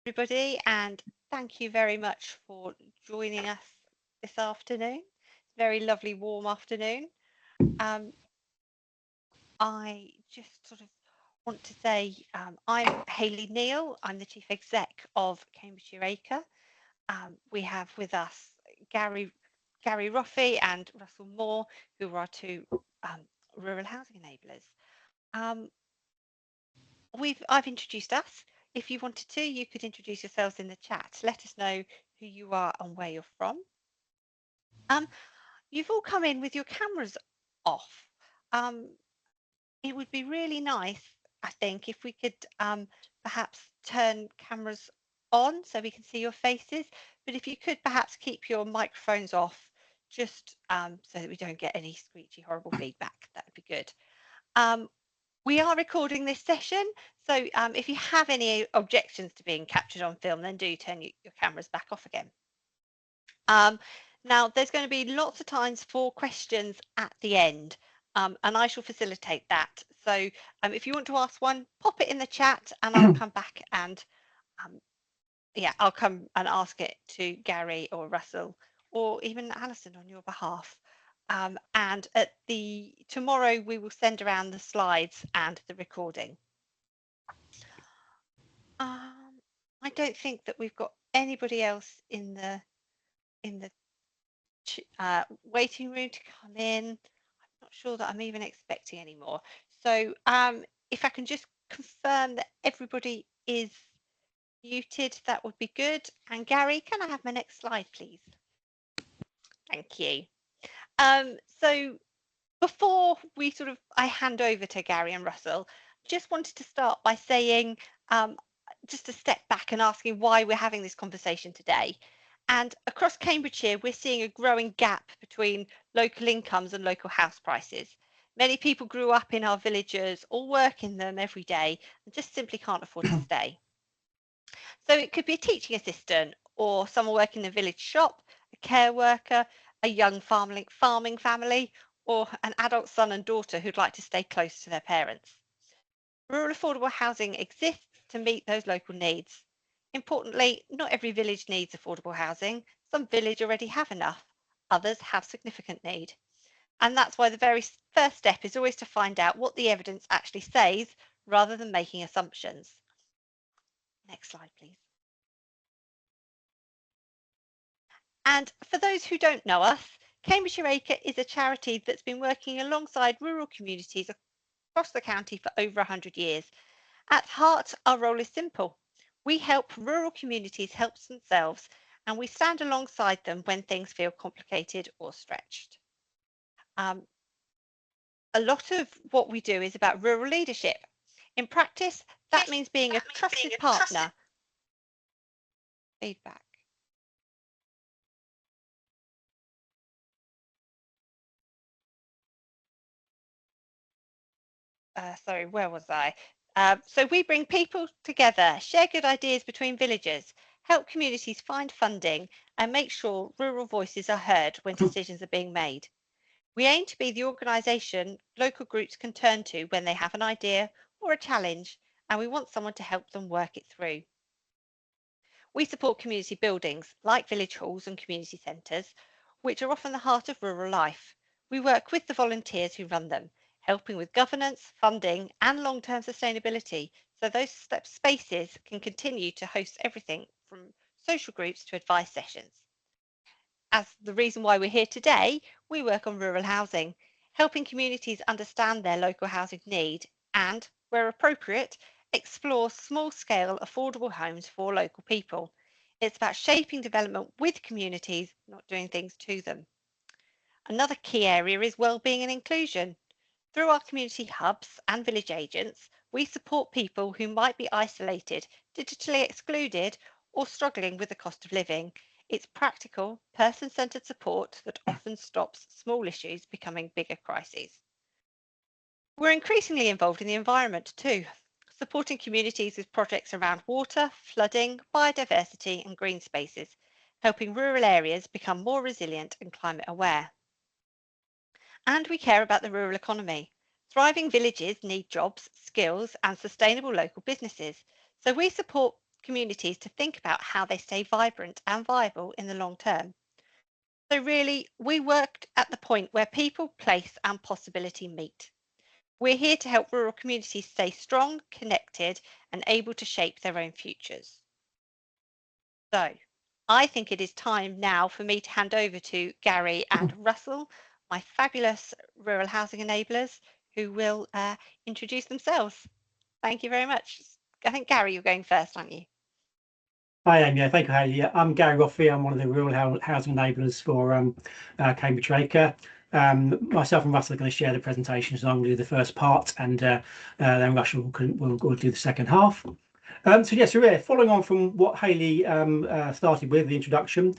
Everybody, and thank you very much for joining us this afternoon. Very lovely, warm afternoon. Um, I just sort of want to say I'm Hayley Neal. I'm the Chief Exec of Cambridgeshire Acre. We have with us Gary Ruffy and Russell Moore, who are our two rural housing enablers. Um, I've introduced us. If you wanted to, you could introduce yourselves in the chat. Let us know who you are and where you're from. Um, you've all come in with your cameras off. Um, it would be really nice, I think, if we could perhaps turn cameras on so we can see your faces. But if you could perhaps keep your microphones off, just so that we don't get any screechy, horrible feedback, that would be good. We are recording this session, so if you have any objections to being captured on film, then do turn your cameras back off again. Now, there's going to be lots of times for questions at the end, and I shall facilitate that. So if you want to ask one, pop it in the chat and I'll come back and I'll come and ask it to Gary or Russell or even Alison on your behalf. And tomorrow we will send around the slides and the recording. I don't think that we've got anybody else in the waiting room to come in. I'm not sure that I'm even expecting any more. So if I can just confirm that everybody is muted, that would be good. And Gary, can I have my next slide, please? Thank you. So before I hand over to Gary and Russell, just wanted to start by saying, just a step back and asking why we're having this conversation today. And across Cambridgeshire, we're seeing a growing gap between local incomes and local house prices. Many people grew up in our villages or work in them every day and just simply can't afford to stay. So it could be a teaching assistant or someone working in a village shop, a care worker, a young farming family, or an adult son and daughter who'd like to stay close to their parents. Rural affordable housing exists to meet those local needs. Importantly, not every village needs affordable housing. Some villages already have enough. Others have significant need. And that's why the very first step is always to find out what the evidence actually says rather than making assumptions. Next slide, please. And for those who don't know us, Cambridgeshire Acre is a charity that's been working alongside rural communities across the county for over 100 years. At heart, our role is simple. We help rural communities help themselves, and we stand alongside them when things feel complicated or stretched. A lot of what we do is about rural leadership. In practice, that means being a trusted partner. Feedback. Sorry, where was I? So we bring people together, share good ideas between villages, help communities find funding, and make sure rural voices are heard when decisions are being made. We aim to be the organisation local groups can turn to when they have an idea or a challenge, and we want someone to help them work it through. We support community buildings like village halls and community centres, which are often the heart of rural life. We work with the volunteers who run them, helping with governance, funding and long-term sustainability, so those spaces can continue to host everything from social groups to advice sessions. As the reason why we're here today, we work on rural housing, helping communities understand their local housing need and, where appropriate, explore small-scale affordable homes for local people. It's about shaping development with communities, not doing things to them. Another key area is wellbeing and inclusion. Through our community hubs and village agents, we support people who might be isolated, digitally excluded, or struggling with the cost of living. It's practical, person-centred support that often stops small issues becoming bigger crises. We're increasingly involved in the environment too, supporting communities with projects around water, flooding, biodiversity and green spaces, helping rural areas become more resilient and climate aware. And we care about the rural economy. Thriving villages need jobs, skills and sustainable local businesses. So we support communities to think about how they stay vibrant and viable in the long term. So, really, we worked at the point where people, place, and possibility meet. We're here to help rural communities stay strong, connected, and able to shape their own futures. So, I think it is time now for me to hand over to Gary and Russell, my fabulous rural housing enablers, who will introduce themselves. Thank you very much. I think, Gary, you're going first, aren't you? Hi, Amy. Thank you, Hayley. I'm Gary Roffey. I'm one of the rural housing enablers for Cambridge Acre. Myself and Russell are going to share the presentation, so I'm going to do the first part, and then Russell will do the second half. So yes, we're following on from what Hayley started with, the introduction.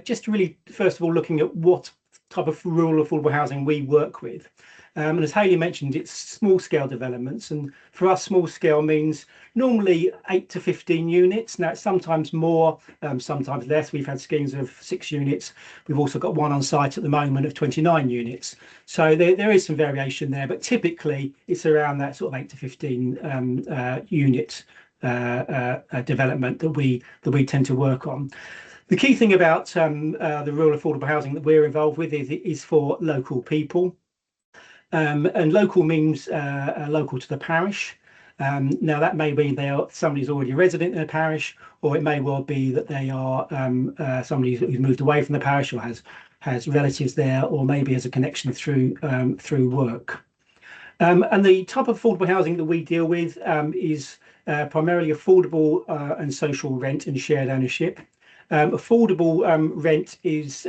Just really, first of all, looking at what type of rural affordable housing we work with. And as Hayley mentioned, it's small scale developments, and for us, small scale means normally 8 to 15 units. Now, it's sometimes more, sometimes less. We've had schemes of 6 units. We've also got one on site at the moment of 29 units. So there is some variation there, but typically it's around that sort of 8 to 15 unit development that we tend to work on. The key thing about the rural affordable housing that we're involved with is for local people. And local means local to the parish. Now that may be somebody who's already a resident in a parish, or it may well be that they are somebody who's moved away from the parish or has relatives there, or maybe has a connection through work. And the type of affordable housing that we deal with is primarily affordable and social rent and shared ownership. Affordable rent is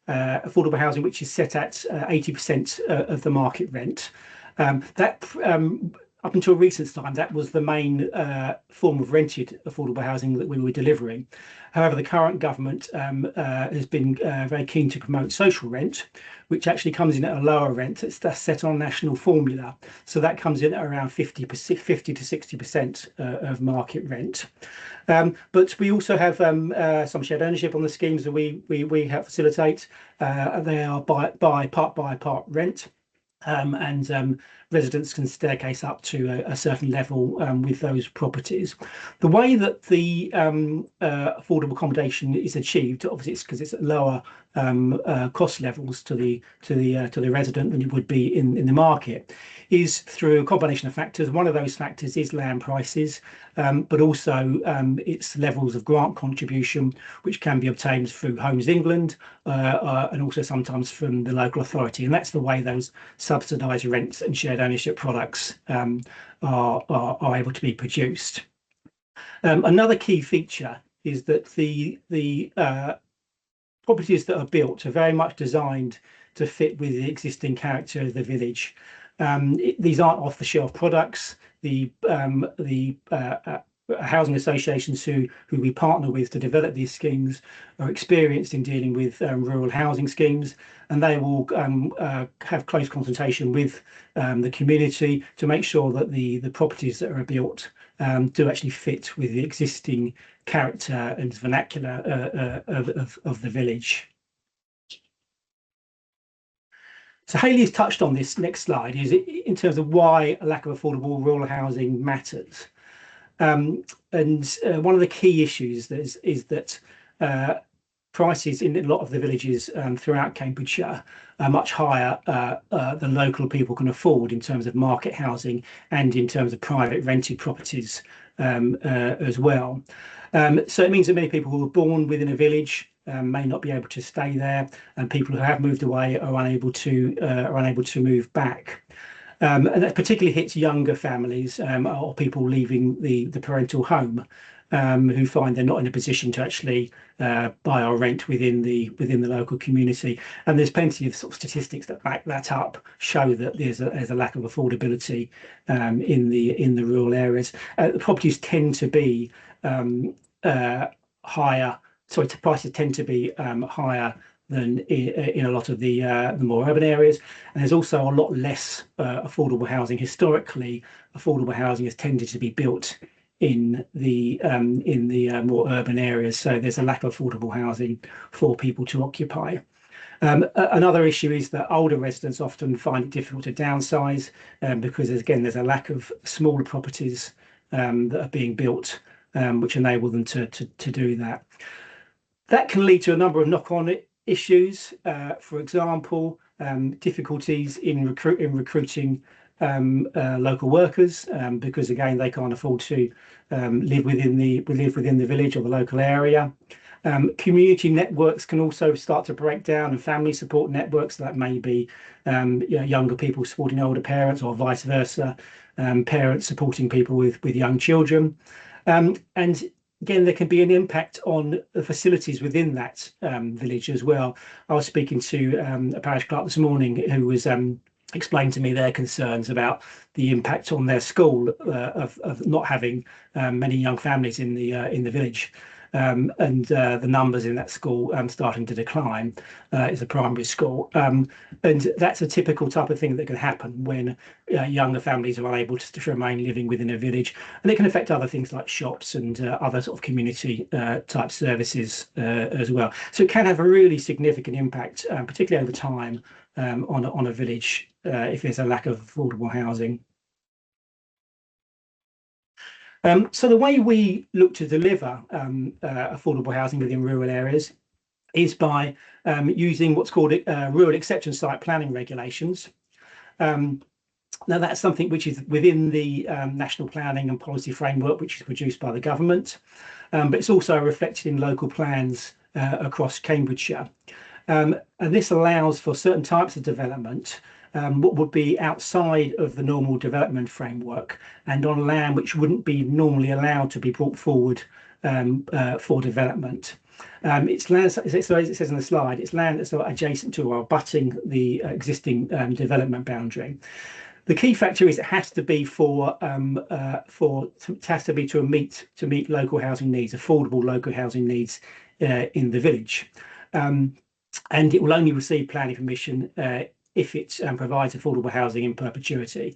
affordable housing which is set at 80% of the market rent. Up until recent time, that was the main form of rented affordable housing that we were delivering. However, the current government has been very keen to promote social rent, which actually comes in at a lower rent. That's set on a national formula. So that comes in at around 50 to 60% of market rent. But we also have some shared ownership on the schemes that we help facilitate. They are by part rent. And residents can staircase up to a certain level with those properties. The way that the affordable accommodation is achieved, obviously, it's because it's at lower cost levels to the resident than it would be in the market, is through a combination of factors. One of those factors is land prices, but also its levels of grant contribution, which can be obtained through Homes England and also sometimes from the local authority. And that's the way those subsidised rents and shared ownership products are able to be produced. Another key feature is that the properties that are built are very much designed to fit with the existing character of the village. These aren't off-the-shelf products. The housing associations who we partner with to develop these schemes are experienced in dealing with rural housing schemes, and they will have close consultation with the community to make sure that the properties that are built do actually fit with the existing character and vernacular of the village. So Hayley's touched on this next slide, is in terms of why a lack of affordable rural housing matters. And one of the key issues is that prices in a lot of the villages throughout Cambridgeshire are much higher than local people can afford in terms of market housing and in terms of private rented properties as well. So it means that many people who are born within a village may not be able to stay there, and people who have moved away are unable to move back. And that particularly hits younger families or people leaving the parental home, who find they're not in a position to actually buy or rent within the local community. And there's plenty of sort of statistics that back that up, show that there's a lack of affordability in the rural areas. The properties tend to be higher. Sorry, the prices tend to be higher than in a lot of the more urban areas, and there's also a lot less affordable housing. Historically, affordable housing has tended to be built in the more urban areas, so there's a lack of affordable housing for people to occupy. Another issue is that older residents often find it difficult to downsize because, again, there's a lack of smaller properties that are being built, which enable them to do that. That can lead to a number of knock-on issues. For example, difficulties in recruiting local workers, because again they can't afford to live within the village or the local area. Community networks can also start to break down, and family support networks, that may be younger people supporting older parents, or vice versa, parents supporting people with young children. And again, there can be an impact on the facilities within that village as well. I was speaking to a parish clerk this morning who was explained to me their concerns about the impact on their school of not having many young families in the village. And the numbers in that school starting to decline. It's a primary school, and that's a typical type of thing that can happen when younger families are unable to remain living within a village, and it can affect other things like shops and other sort of community type services as well. So it can have a really significant impact, particularly over time, on a village if there's a lack of affordable housing. So the way we look to deliver affordable housing within rural areas is by using what's called rural exception site planning regulations. Now that's something which is within the national planning and policy framework, which is produced by the government, but it's also reflected in local plans across Cambridgeshire. And this allows for certain types of development what would be outside of the normal development framework, and on land which wouldn't be normally allowed to be brought forward for development. It's land, so as it says in the slide, it's land that's adjacent to or abutting the existing development boundary. The key factor is it has to be to meet local housing needs, affordable local housing needs in the village. And it will only receive planning permission if it provides affordable housing in perpetuity.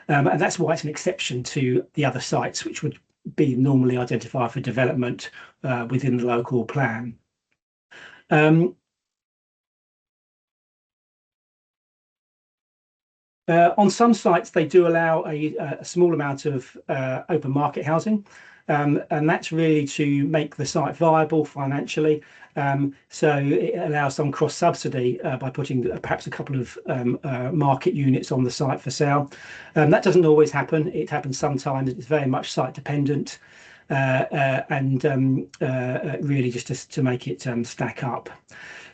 And that's why it's an exception to the other sites which would be normally identified for development within the local plan. On some sites, they do allow a small amount of open market housing, and that's really to make the site viable financially. So it allows some cross subsidy by putting perhaps a couple of market units on the site for sale. That doesn't always happen. It happens sometimes. It's very much site dependent, and really just to make it stack up.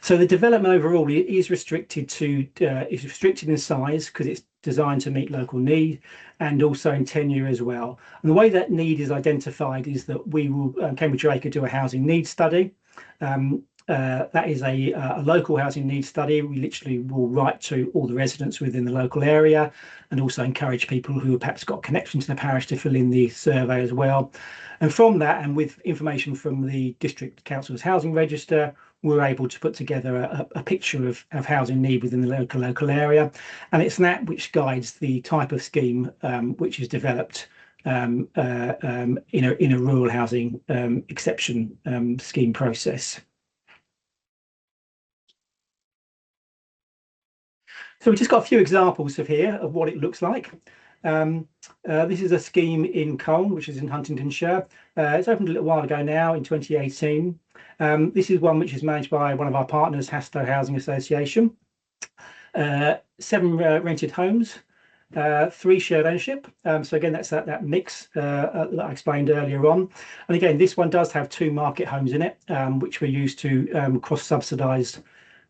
So the development overall is restricted in size because it's designed to meet local need, and also in tenure as well. And the way that need is identified is that we will, Cambridge Acre, do a housing needs study. That is a local housing needs study. We literally will write to all the residents within the local area, and also encourage people who have perhaps got connection to the parish to fill in the survey as well. And from that, and with information from the District Council's housing register, we're able to put together a picture of housing need within the local area. And it's that which guides the type of scheme which is developed in a rural housing exception scheme process. So we've just got a few examples here of what it looks like. This is a scheme in Colne, which is in Huntingdonshire. It's opened a little while ago now, in 2018. This is one which is managed by one of our partners, Hastow Housing Association. 7 rented homes, 3 shared ownership. So again, that's that mix that I explained earlier on. And again, this one does have 2 market homes in it, which we use to cross-subsidise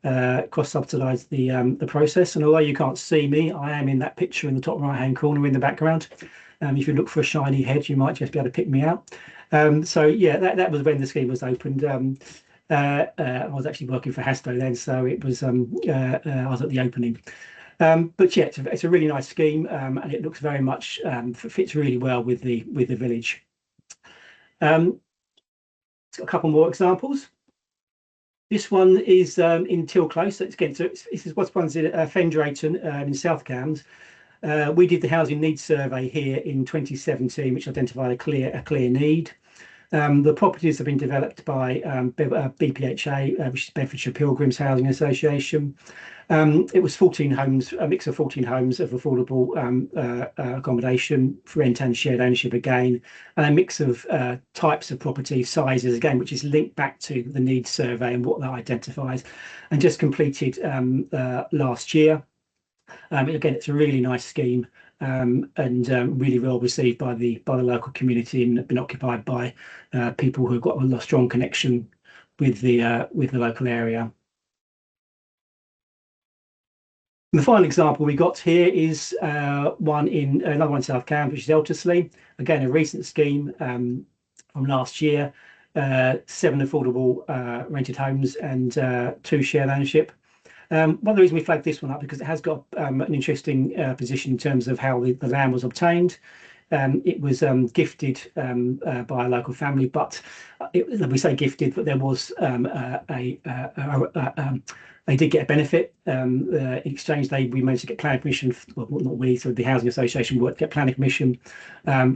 the process. And although you can't see me, I am in that picture in the top right hand corner in the background. If you look for a shiny head, you might just be able to pick me out. So yeah, that was when the scheme was opened. I was actually working for Hastow then, so it was I was at the opening. But yeah, it's a really nice scheme, and it looks very much fits really well with the village. It's got a couple more examples. This one is in Till Close. So this is what's one's in Fen Drayton in South Cambs. We did the housing needs survey here in 2017, which identified a clear need. The properties have been developed by BPHA, which is Bedfordshire Pilgrims Housing Association. It was 14 homes, a mix of 14 homes of affordable accommodation for rent and shared ownership again, and a mix of types of property sizes again, which is linked back to the needs survey and what that identifies, and just completed last year. Again, it's a really nice scheme, and really well received by the local community, and been occupied by people who've got a strong connection with the local area. And the final example we got here is another one in South Cambridge, which is Elterslie. Again, a recent scheme from last year. 7 affordable rented homes and 2 shared ownership. One of the reasons we flagged this one up because it has got an interesting position in terms of how the land was obtained. It was gifted by a local family, but we say gifted, but there was they did get a benefit in exchange. We managed to get planning permission. Well, not we, so the housing association worked to get planning permission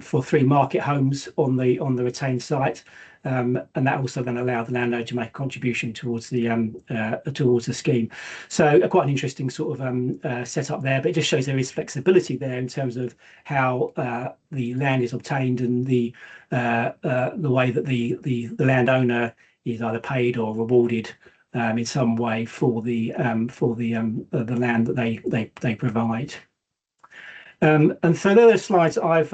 for 3 market homes on the retained site, and that also then allowed the landowner to make a contribution towards the scheme. So quite an interesting sort of setup there, but it just shows there is flexibility there in terms of how the land is obtained and the way that the landowner is either paid or rewarded in some way for the land that they provide. And so there are the slides I've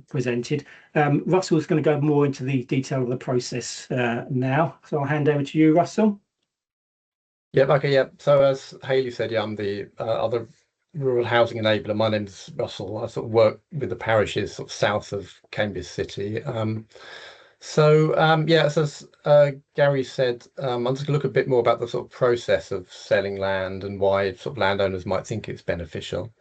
presented. Russell's going to go more into the detail of the process now, so I'll hand over to you, Russell. Yeah, okay, yeah. So as Hayley said, yeah, I'm the other rural housing enabler. My name's Russell. I sort of work with the parishes sort of south of Cambridge City. Yeah, so as Gary said, I'm just going to look a bit more about the sort of process of selling land and why sort of landowners might think it's beneficial.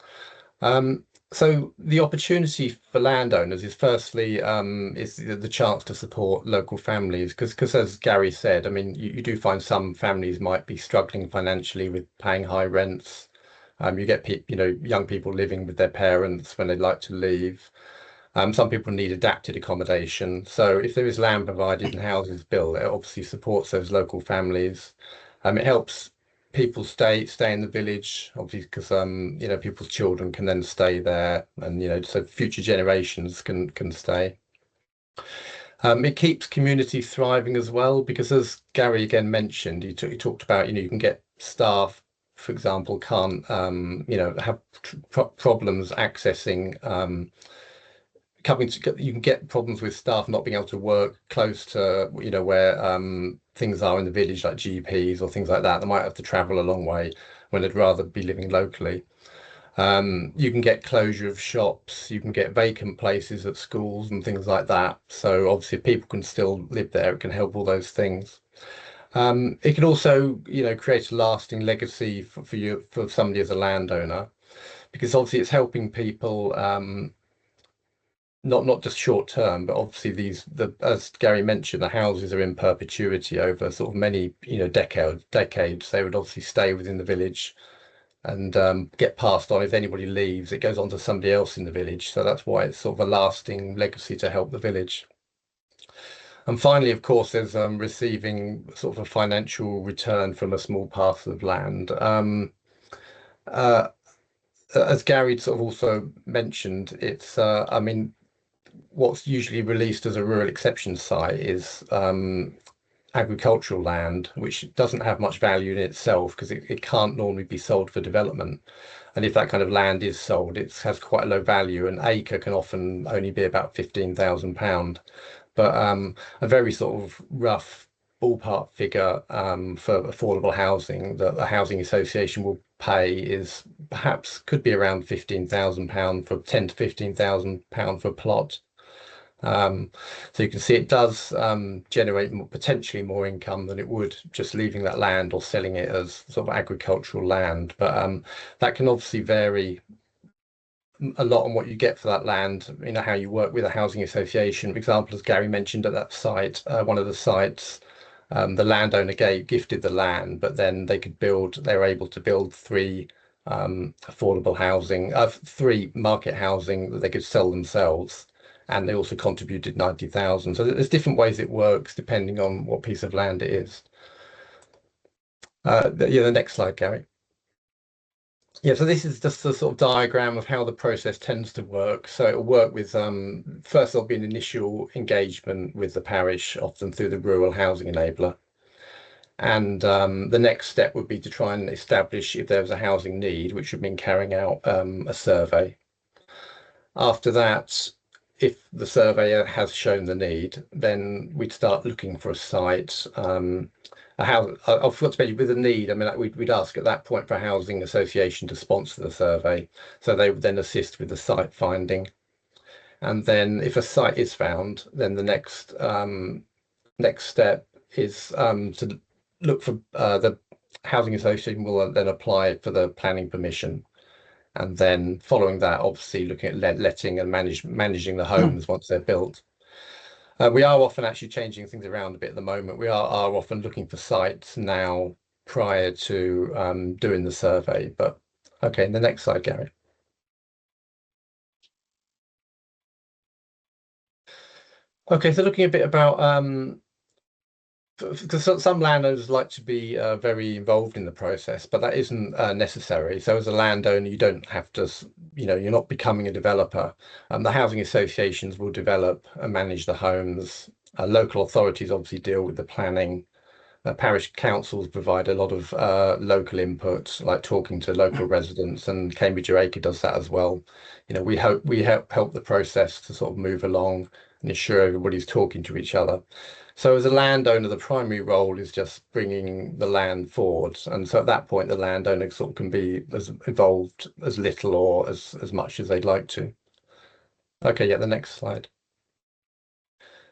So the opportunity for landowners is firstly is the chance to support local families, because as Gary said, I mean, you do find some families might be struggling financially with paying high rents. You get young people living with their parents when they'd like to leave. Some people need adapted accommodation. So if there is land provided and houses built, it obviously supports those local families. It helps people stay in the village, obviously, because people's children can then stay there, and so future generations can stay. It keeps communities thriving as well, because as Gary again mentioned, he talked about you can get staff, for example, can't have problems accessing. You can get problems with staff not being able to work close to where things are in the village, like GPs or things like that. They might have to travel a long way when they'd rather be living locally. You can get closure of shops, you can get vacant places at schools and things like that. So obviously if people can still live there, it can help all those things. It can also create a lasting legacy for somebody as a landowner, because obviously it's helping people not just short term, but obviously as Gary mentioned, the houses are in perpetuity over sort of many decades. They would obviously stay within the village and get passed on. If anybody leaves, it goes on to somebody else in the village. So that's why it's sort of a lasting legacy to help the village. And finally, of course, there's receiving sort of a financial return from a small parcel of land. As Gary sort of also mentioned, it's what's usually released as a rural exception site is agricultural land, which doesn't have much value in itself because it can't normally be sold for development. And if that kind of land is sold, it has quite a low value. An acre can often only be about £15,000. But a very sort of rough ballpark figure for affordable housing that the housing association will pay is could be around £15,000 for £10,000 to £15,000 for a plot. So you can see it does generate potentially more income than it would just leaving that land or selling it as sort of agricultural land. But that can obviously vary a lot on what you get for that land, how you work with a housing association. For example, as Gary mentioned at that site, one of the sites, the landowner gifted the land, but then they were able to build 3 affordable housing, 3 market housing that they could sell themselves. and they also contributed 90,000. So there's different ways it works depending on what piece of land it is. The next slide, Gary. Yeah, so this is just a sort of diagram of how the process tends to work. So it'll work with, first there'll be an initial engagement with the parish, often through the rural housing enabler. And the next step would be to try and establish if there was a housing need, which would mean carrying out a survey. After that, if the surveyor has shown the need, then we'd start looking for a site. I forgot to mention with the need, I mean, we'd ask at that point for a housing association to sponsor the survey. So they would then assist with the site finding. And then if a site is found, then the next step is to look for the housing association will then apply for the planning permission. And then following that, obviously looking at letting and managing the homes once they're built. We are often actually changing things around a bit at the moment. We are often looking for sites now prior to doing the survey. But okay, the next slide, Gary. Okay, so looking a bit about because some landowners like to be very involved in the process, but that isn't necessary. So as a landowner, you don't have to, you're not becoming a developer. The housing associations will develop and manage the homes. Local authorities obviously deal with the planning. Parish councils provide a lot of local input, like talking to local residents, and Cambridge Acre does that as well. We help the process to sort of move along and ensure everybody's talking to each other. So as a landowner, the primary role is just bringing the land forward. And so at that point, the landowner sort of can be as involved as little or as much as they'd like to. Okay, yeah, the next slide.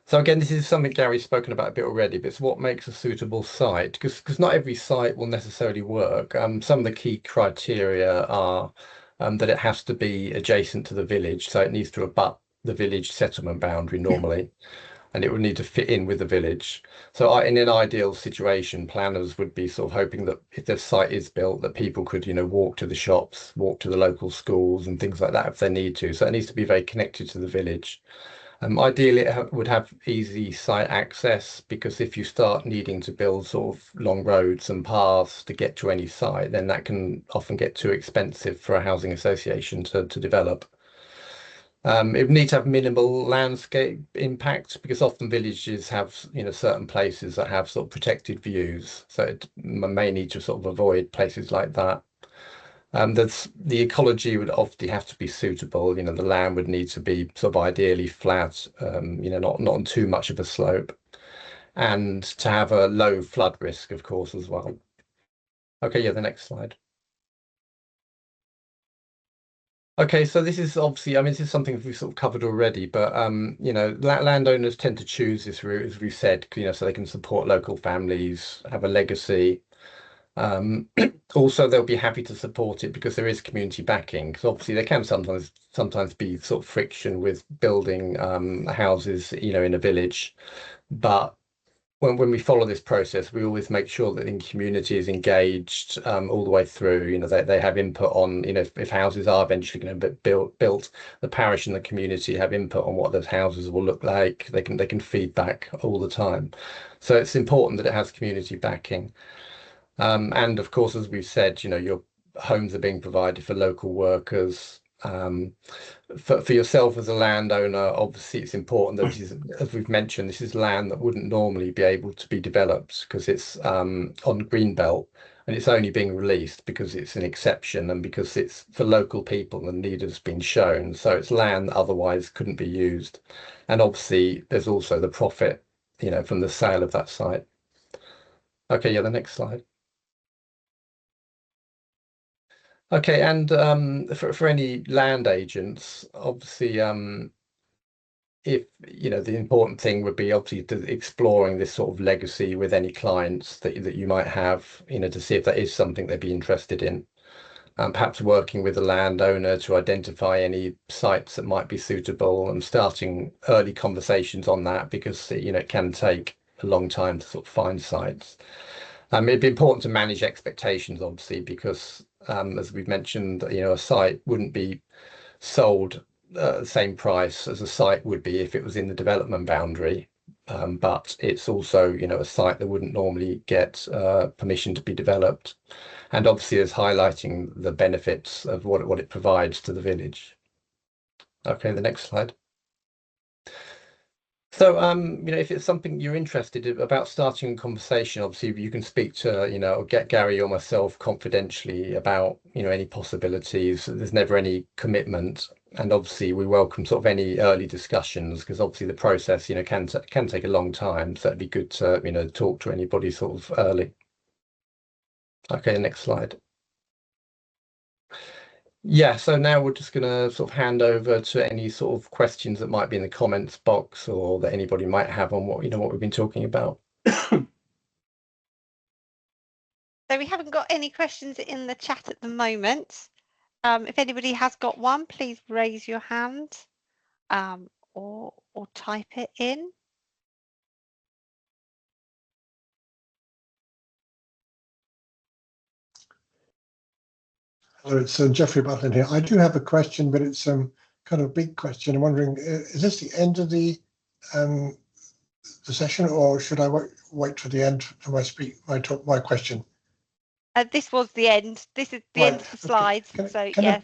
So again, this is something Gary's spoken about a bit already, but it's what makes a suitable site, because not every site will necessarily work. Some of the key criteria are that it has to be adjacent to the village, so it needs to abut the village settlement boundary normally. And it would need to fit in with the village. So in an ideal situation, planners would be sort of hoping that if the site is built, that people could, walk to the shops, walk to the local schools and things like that if they need to. So it needs to be very connected to the village. Ideally, it would have easy site access, because if you start needing to build sort of long roads and paths to get to any site, then that can often get too expensive for a housing association to develop. It would need to have minimal landscape impact, because often villages have, certain places that have sort of protected views. So it may need to sort of avoid places like that. The ecology would often have to be suitable. The land would need to be sort of ideally flat, not on too much of a slope, and to have a low flood risk, of course, as well. Okay, yeah, the next slide. Okay, so this is obviously, this is something we've sort of covered already, but landowners tend to choose this route, as we've said, so they can support local families, have a legacy. Also, they'll be happy to support it because there is community backing. Because obviously, there can sometimes be sort of friction with building houses, in a village, but when we follow this process, we always make sure that the community is engaged all the way through. They have input on, if houses are eventually going to be built, the parish and the community have input on what those houses will look like. They can feedback all the time. So it's important that it has community backing. And of course, as we've said, your homes are being provided for local workers. For yourself as a landowner, obviously it's important that this is, as we've mentioned, this is land that wouldn't normally be able to be developed because it's on greenbelt, and it's only being released because it's an exception and because it's for local people and need has been shown. So it's land that otherwise couldn't be used. And obviously there's also the profit, from the sale of that site. Okay, yeah, the next slide. Okay, and for any land agents, obviously, if the important thing would be obviously exploring this sort of legacy with any clients that you might have, to see if that is something they'd be interested in. Perhaps working with the landowner to identify any sites that might be suitable and starting early conversations on that, because it can take a long time to sort of find sites. It'd be important to manage expectations, obviously, because as we've mentioned, a site wouldn't be sold the same price as a site would be if it was in the development boundary. But it's also, a site that wouldn't normally get permission to be developed. And obviously is highlighting the benefits of what it provides to the village. Okay, the next slide. So, if it's something you're interested in about starting a conversation, obviously you can speak to, or get Gary or myself confidentially about, any possibilities. There's never any commitment. And obviously we welcome sort of any early discussions, because obviously the process, can take a long time. So it'd be good to, talk to anybody sort of early. Okay, next slide. Yeah, so now we're just going to sort of hand over to any sort of questions that might be in the comments box or that anybody might have on what we've been talking about. So we haven't got any questions in the chat at the moment. If anybody has got one, please raise your hand or type it in. Hello, it's Geoffrey Butlin here. I do have a question, but it's kind of a big question. I'm wondering, is this the end of the session, or should I wait to the end for my question? This was the end. This is the end of the slides. Okay. Yes.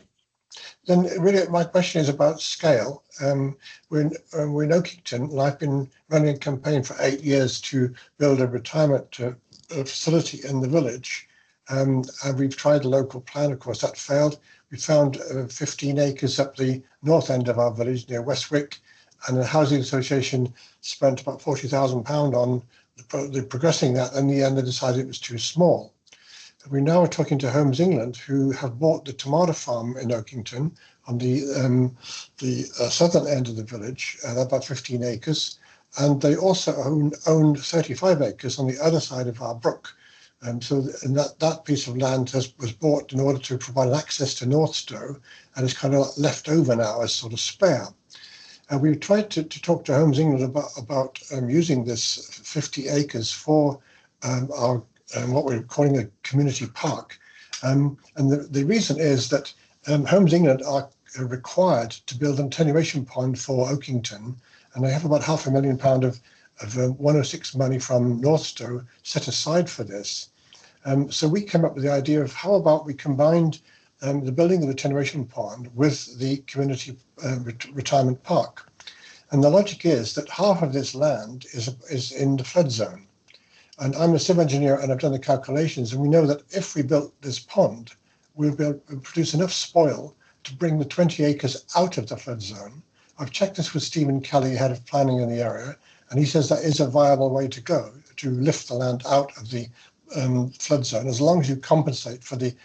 Then really, my question is about scale. We're in Oakington, and I've been running a campaign for 8 years to build a retirement facility in the village. And we've tried a local plan, of course, that failed. We found 15 acres up the north end of our village near Westwick, and the housing association spent about £40,000 on progressing that. In the end, they decided it was too small. We now are talking to Homes England, who have bought the tomato farm in Oakington on the southern end of the village, about 15 acres, and they also own 35 acres on the other side of our brook. So that piece of land was bought in order to provide access to Northstowe, and it's kind of left over now as sort of spare. We've tried to talk to Homes England about using this 50 acres for our what we're calling a community park. And the reason is that Homes England are required to build an attenuation pond for Oakington, and they have about £500,000 of 106 money from Northstowe set aside for this. So we came up with the idea of how about we combined the building of the attenuation pond with the community retirement park. And the logic is that half of this land is in the flood zone. And I'm a civil engineer, and I've done the calculations, and we know that if we built this pond, we'll be able to produce enough spoil to bring the 20 acres out of the flood zone. I've checked this with Stephen Kelly, head of planning in the area, and he says that is a viable way to go, to lift the land out of the flood zone, as long as you compensate for the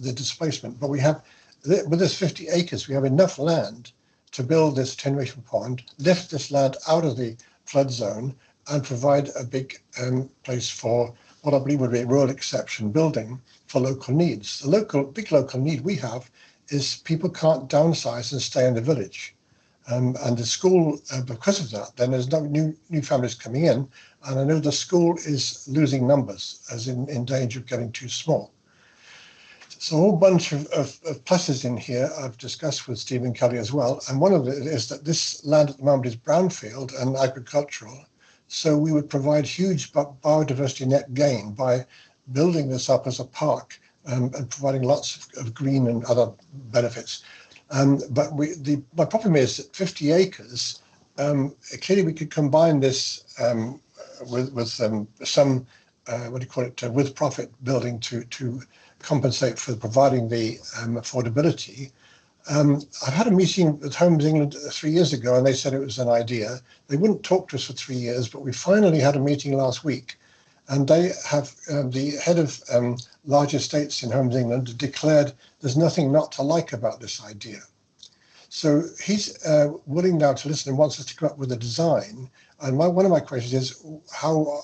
displacement. But we have, with this 50 acres, we have enough land to build this attenuation pond, lift this land out of the flood zone, and provide a big place for what I believe would be a rural exception building for local needs. The big local need we have is people can't downsize and stay in the village. And the school, because of that, then there's no new families coming in. And I know the school is losing numbers, as in danger of getting too small. So a whole bunch of pluses in here I've discussed with Stephen Kelly as well. And one of it is that this land at the moment is brownfield and agricultural. So we would provide huge biodiversity net gain by building this up as a park and providing lots of green and other benefits. But my problem is that 50 acres, clearly we could combine this with some, with profit building to compensate for providing the affordability. I've had a meeting with Homes England 3 years ago, and they said it was an idea. They wouldn't talk to us for 3 years, but we finally had a meeting last week, and they have the head of large estates in Homes England declared there's nothing not to like about this idea. So he's willing now to listen and wants us to come up with a design. And one of my questions is how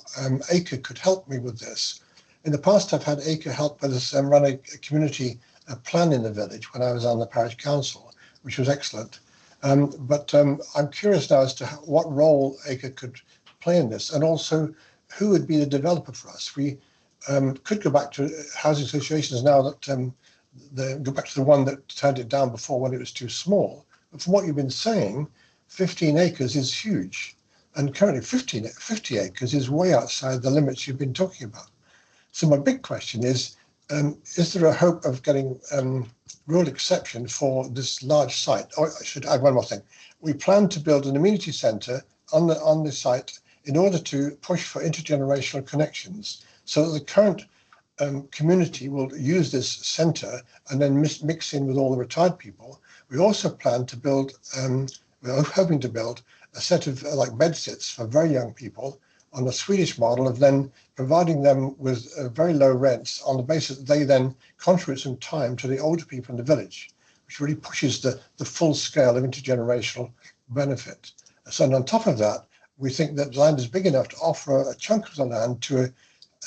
Acre could help me with this. In the past, I've had Acre help us run a community plan in the village when I was on the parish council, which was excellent. But I'm curious now as to what role Acre could play in this, and also who would be the developer for us. We could go back to housing associations now that go back to the one that turned it down before when it was too small. From what you've been saying, 15 acres is huge. And currently 50 acres is way outside the limits you've been talking about. So my big question is there a hope of getting rural exception for this large site? Oh, I should add one more thing. We plan to build an amenity centre on the site in order to push for intergenerational connections, so that the current community will use this centre and then mix in with all the retired people. We also plan to build, we're hoping to build a set of like bed sits for very young people on the Swedish model of then providing them with very low rents on the basis that they then contribute some time to the older people in the village, which really pushes the full scale of intergenerational benefit. So and on top of that, we think that the land is big enough to offer a chunk of the land to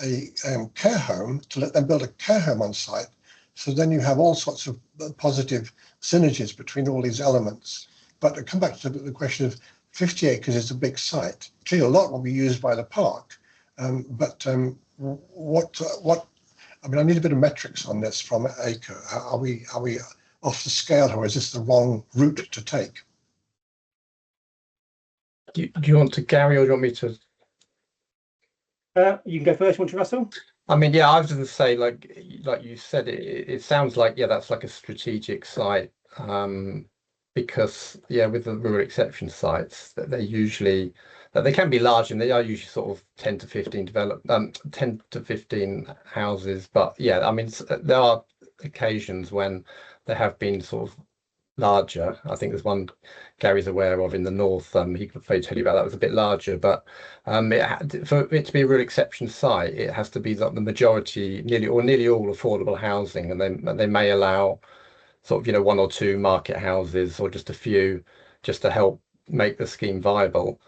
a care home, to let them build a care home on site. So then you have all sorts of positive synergies between all these elements. But to come back to the question of 50 acres is a big site. Clearly, a lot will be used by the park, but what? I mean, I need a bit of metrics on this from acre. Are we off the scale, or is this the wrong route to take? Do you want to, Gary, or do you want me to? You can go first. Want to, Russell? I mean, yeah, I was going to say, like you said, it sounds like, yeah, that's like a strategic site, because, yeah, with the rural exception sites, that they can be large, and they are usually sort of 10 to 15 10 to 15 houses. But yeah, I mean, there are occasions when there have been sort of larger. I think there's one Gary's aware of in the north. He could tell you about that, was a bit larger, but for it to be a real exception site, it has to be the majority, nearly all affordable housing, and they may allow sort of, you know, one or two market houses or just a few, just to help make the scheme viable.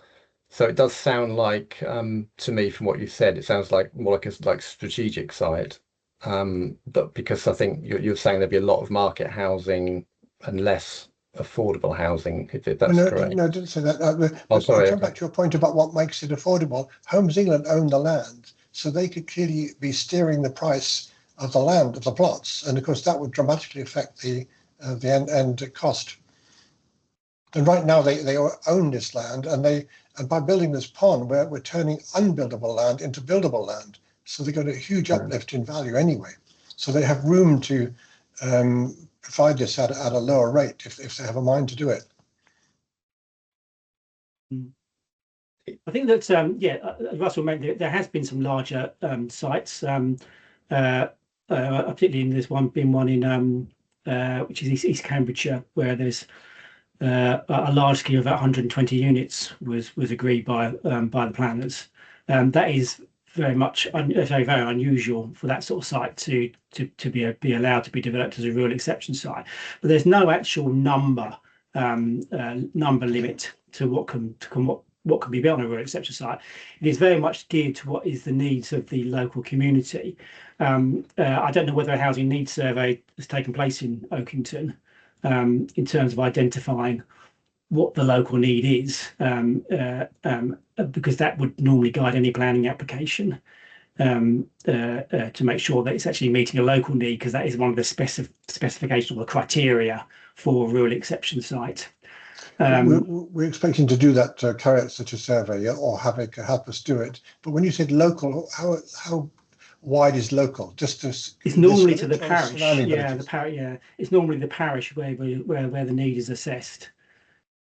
So it does sound like, to me, from what you said, it sounds like more like a strategic site, but because I think you're saying there'd be a lot of market housing and less affordable housing, if that's correct. No, I didn't say that. Oh, sorry. I'll come back to your point about what makes it affordable. Homes England own the land, so they could clearly be steering the price of the land, of the plots, and of course that would dramatically affect the end cost. And right now they own this land, and by building this pond, we're turning unbuildable land into buildable land. So they got a huge uplift in value anyway. So they have room to provide this at a lower rate if they have a mind to do it. I think that Russell meant there has been some larger sites, particularly in this one in which is East Cambridgeshire, where there's a large scheme of about 120 units was agreed by the planners. That is very much very unusual for that sort of site to be allowed to be developed as a rural exception site. But there's no actual number limit to what can be built on a rural exception site. It is very much geared to what is the needs of the local community. I don't know whether a housing needs survey has taken place in Oakington in terms of identifying what the local need is, because that would normally guide any planning application to make sure that it's actually meeting a local need, because that is one of the specifications or the criteria for a rural exception site. We're expecting to do that, carry out such a survey, or have it help us do it. But when you said local, how wide is local? Just it's normally to the parish. Yeah, it's normally the parish where the need is assessed,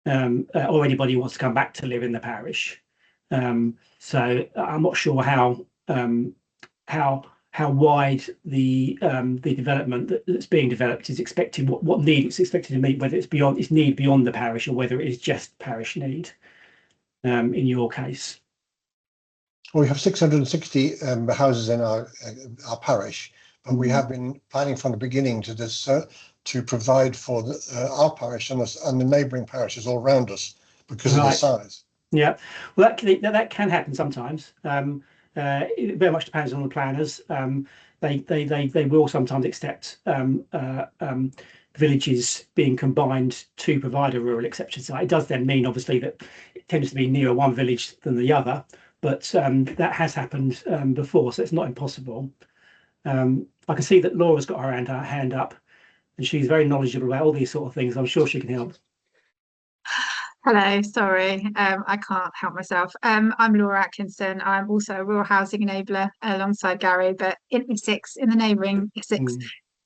or anybody who wants to come back to live in the parish. So I'm not sure how wide the development that's being developed is expected, what need it's expected to meet, whether it's need beyond the parish or whether it is just parish need. In your case, well, we have 660 houses in our parish, but we have been planning from the beginning to this to provide for our parish and the neighbouring parishes all around us because of the size. Yeah, well, that can happen sometimes. It very much depends on the planners. They will sometimes accept villages being combined to provide a rural exception site. It does then mean, obviously, that it tends to be nearer one village than the other, but that has happened before, so it's not impossible. I can see that Laura's got her hand up, and she's very knowledgeable about all these sort of things. I'm sure she can help. Hello, sorry, I can't help myself. I'm Laura Atkinson. I'm also a rural housing enabler alongside Gary, but in Essex, in the neighbouring Essex.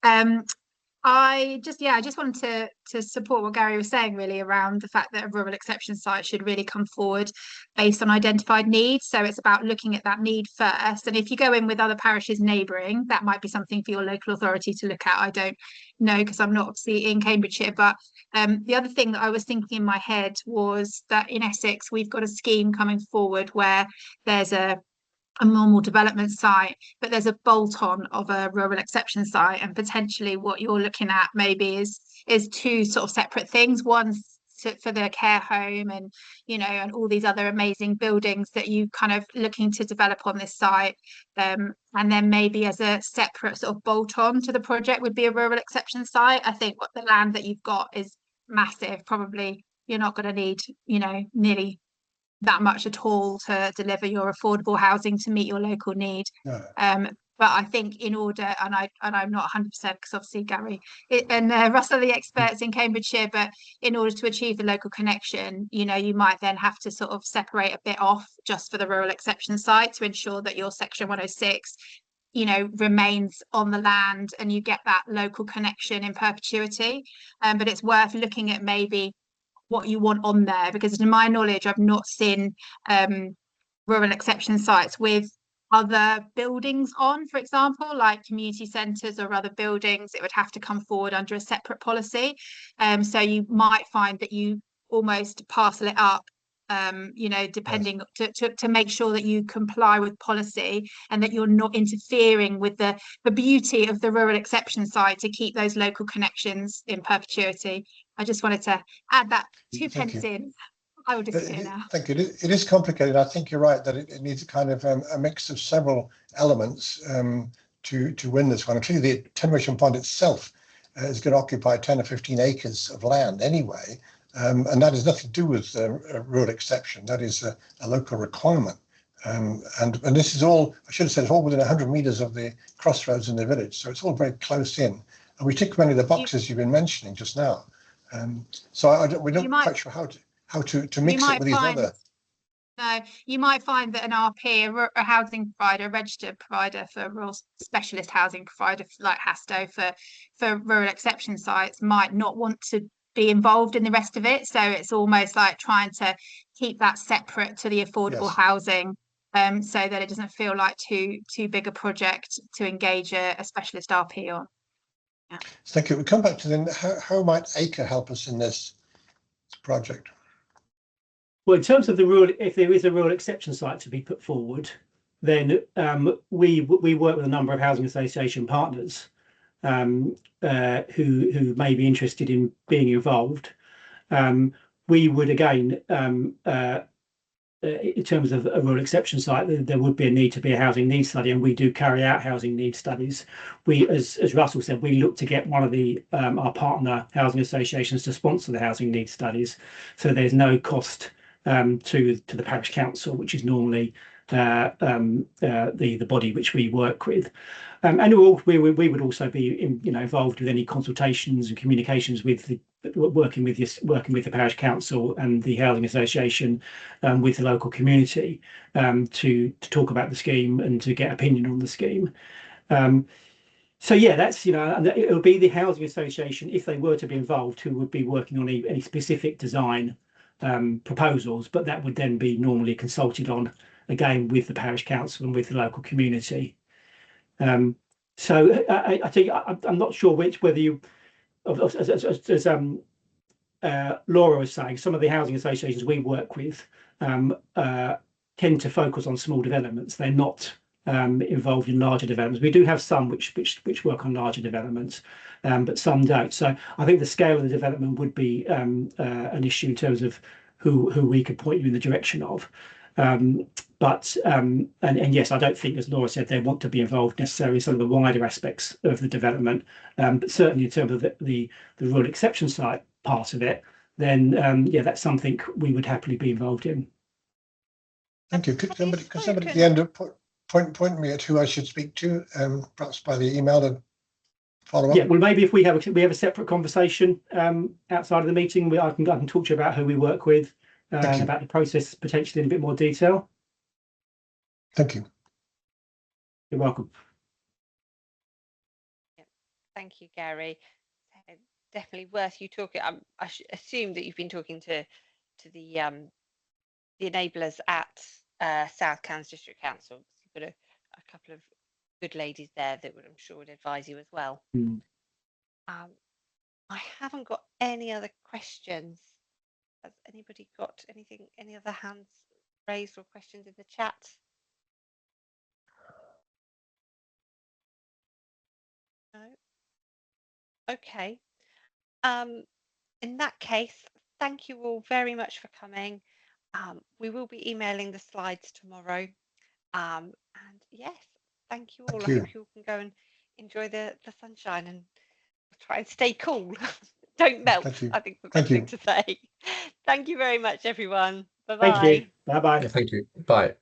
Um, I just wanted to support what Gary was saying really around the fact that a rural exception site should really come forward based on identified needs. So it's about looking at that need first. And if you go in with other parishes neighbouring, that might be something for your local authority to look at. I don't know because I'm not obviously in Cambridgeshire. But the other thing that I was thinking in my head was that in Essex, we've got a scheme coming forward where there's a normal development site, but there's a bolt-on of a rural exception site, and potentially what you're looking at maybe is two sort of separate things. One for the care home and and all these other amazing buildings that you kind of looking to develop on this site, and then maybe as a separate sort of bolt-on to the project would be a rural exception site. I think what the land that you've got is massive. Probably you're not going to need nearly that much at all to deliver your affordable housing to meet your local need. But I think in order, and I'm not 100% because obviously Gary and Russ are the experts in Cambridgeshire, but in order to achieve the local connection, you might then have to sort of separate a bit off just for the rural exception site to ensure that your section 106 remains on the land and you get that local connection in perpetuity. But it's worth looking at maybe what you want on there, because to my knowledge I've not seen rural exception sites with other buildings on, for example, like community centres or other buildings. It would have to come forward under a separate policy. So you might find that you almost parcel it up, depending to make sure that you comply with policy and that you're not interfering with the beauty of the rural exception site to keep those local connections in perpetuity. I just wanted to add that 2 pence in. I will disappear now. Thank you. It is complicated. I think you're right that it needs a kind of a mix of several elements to win this one. Clearly, the attenuation pond itself is going to occupy 10 or 15 acres of land anyway, and that has nothing to do with a rural exception. That is a local requirement. And this is all, I should have said, it's all within 100 metres of the crossroads in the village, so it's all very close in. And we tick many of the boxes you've been mentioning just now. So we're not quite sure how to mix it with these other. No, you might find that an RP, a housing provider, a registered provider for rural specialist housing provider like Hasto for rural exception sites, might not want to be involved in the rest of it. So it's almost like trying to keep that separate to the affordable housing, so that it doesn't feel like too big a project to engage a specialist RP on. Yeah. Thank you. We'll come back to then how might ACRE help us in this project? Well, in terms of the rule, if there is a rural exception site to be put forward, then we work with a number of housing association partners who may be interested in being involved. We would again, in terms of a rural exception site, there would be a need to be a housing needs study, and we do carry out housing needs studies. We, as Russell said, we look to get one of the our partner housing associations to sponsor the housing needs studies, so there's no cost to the parish council, which is normally the body which we work with, and we would also be involved with any consultations and communications with working with the parish council and the housing association, with the local community, to talk about the scheme and to get opinion on the scheme. So yeah, that's and it'll be the housing association, if they were to be involved, who would be working on any specific design proposals, but that would then be normally consulted on again with the parish council and with the local community. So I think I'm not sure whether you, as Laura was saying, some of the housing associations we work with tend to focus on small developments. They're not involved in larger developments. We do have some which work on larger developments, but some don't. So I think the scale of the development would be an issue in terms of who we could point you in the direction of. But yes, I don't think, as Laura said, they want to be involved necessarily in some of the wider aspects of the development. But certainly in terms of the rural exception site part of it, then yeah, that's something we would happily be involved in. Thank you. Could somebody at the end of point me at who I should speak to, perhaps by the email, and follow up? Yeah, well, maybe if we have a separate conversation outside of the meeting, I can talk to you about who we work with and about the process potentially in a bit more detail. Thank you. You're welcome. Thank you, Gary. Definitely worth you talking. I assume that you've been talking to the enablers at South Cans District Council. You've got a couple of good ladies there that I'm sure would advise you as well. I haven't got any other questions. Has anybody got anything? Any other hands raised or questions in the chat? No. Okay. In that case, thank you all very much for coming. We will be emailing the slides tomorrow. And yes, thank you all. I hope you all can go and enjoy the sunshine and try and stay cool. Don't melt. I think the best thing to say. Thank you very much, everyone. Bye-bye. Thank you. Bye-bye. Yeah, thank you. Bye.